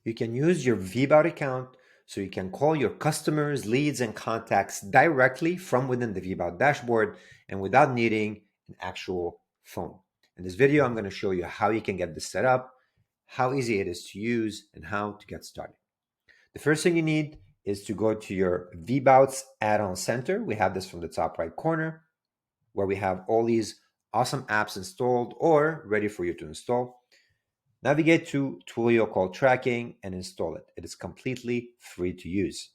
You can use your VBOUT account so you can call your customers, leads, and contacts directly from within the VBOUT dashboard and without needing an actual phone. In this video, I'm going to show you how you can get this set up, how easy it is to use, and how to get started. The first thing you need is to go to your VBOUT's add-on center. We have this from the top right corner where we have all these awesome apps installed or ready for you to install. Navigate to Twilio call tracking and install it. It is completely free to use.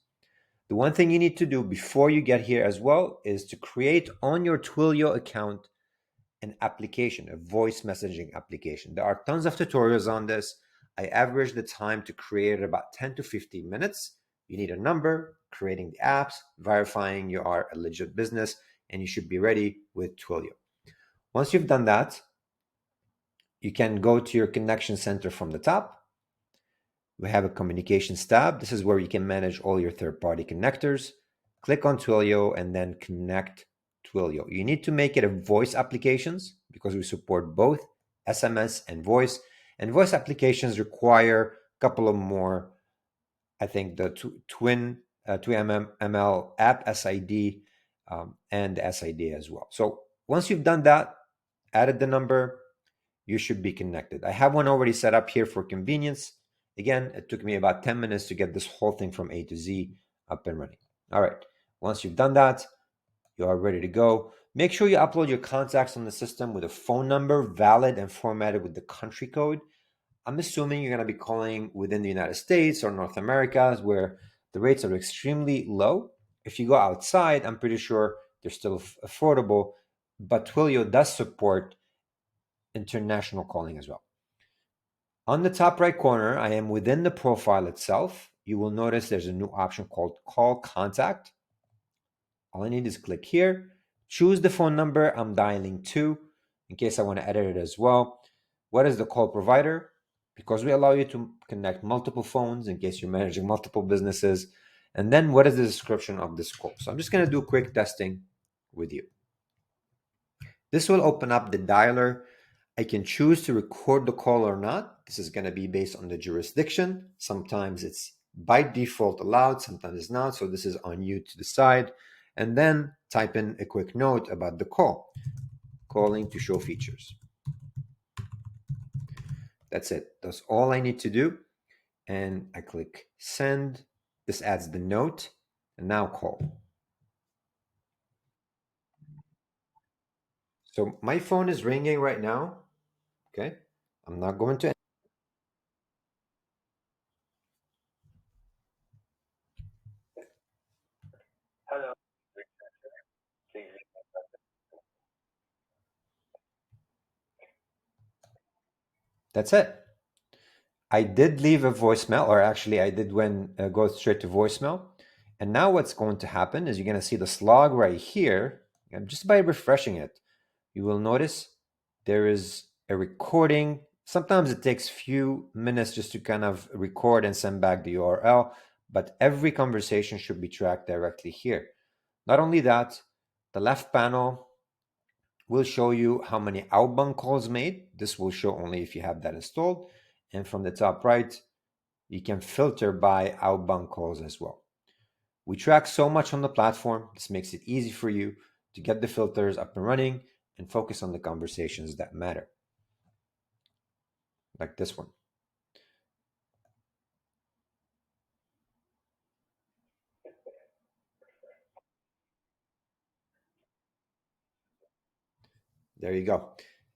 The one thing you need to do before you get here as well is to create on your Twilio account an application, a voice messaging application. There are tons of tutorials on this. I average the time to create it about 10 to 15 minutes. You need a number, creating the apps, verifying you are a legit business, and you should be ready with Twilio. Once you've done that, you can go to your connection center from the top. We have a communications tab. This is where you can manage all your third-party connectors. Click on Twilio and then connect Twilio. You need to make it a voice applications because we support both SMS and voice. And voice applications require a couple of more, I think the twin 2ML app SID and SID as well. So once you've done that, added the number, you should be connected. I have one already set up here for convenience. Again, it took me about 10 minutes to get this whole thing from A to Z up and running. All right, once you've done that, you are ready to go. Make sure you upload your contacts on the system with a phone number, valid and formatted with the country code. I'm assuming you're going to be calling within the United States or North America, where the rates are extremely low. If you go outside, I'm pretty sure they're still affordable, but Twilio does support international calling as well. On the top right corner, I am within the profile itself. You will notice there's a new option called Call Contact. All I need is click here, choose the phone number I'm dialing to, in case I want to edit it as well. What is the call provider? Because we allow you to connect multiple phones in case you're managing multiple businesses. And then what is the description of this call? So I'm just going to do quick testing with you. This will open up the dialer. I can choose to record the call or not. This is going to be based on the jurisdiction. Sometimes it's by default allowed, sometimes it's not. So this is on you to decide. And then type in a quick note about the call. Calling to show features. That's it. That's all I need to do. And I click send. This adds the note. And now call. So my phone is ringing right now. Okay. I'm not going to. Hello. That's it. I did leave a voicemail, or actually I did go straight to voicemail. And now what's going to happen is you're going to see this log right here. And just by refreshing it, you will notice there is a recording. Sometimes it takes few minutes just to kind of record and send back the URL, but every conversation should be tracked directly here. Not only that, the left panel will show you how many outbound calls made. This will show only if you have that installed. And from the top right, you can filter by outbound calls as well. We track so much on the platform. This makes it easy for you to get the filters up and running and focus on the conversations that matter. Like this one. There you go.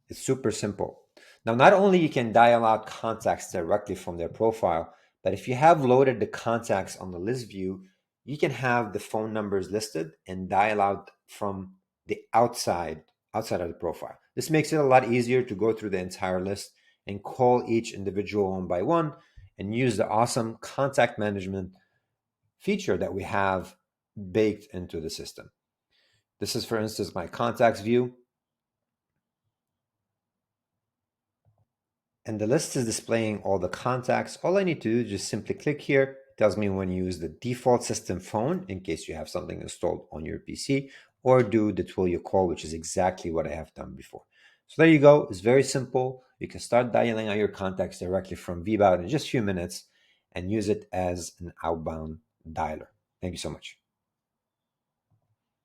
It's super simple. Now, not only you can dial out contacts directly from their profile, but if you have loaded the contacts on the list view, you can have the phone numbers listed and dial out from the outside of the profile. This makes it a lot easier to go through the entire list and call each individual one by one and use the awesome contact management feature that we have baked into the system. This is, for instance, my contacts view. And the list is displaying all the contacts. All I need to do is just simply click here. It tells me when you use the default system phone in case you have something installed on your PC, or do the Twilio call, which is exactly what I have done before. So there you go. It's very simple. You can start dialing out your contacts directly from VBOUT in just a few minutes. and use it as an outbound dialer. Thank you so much.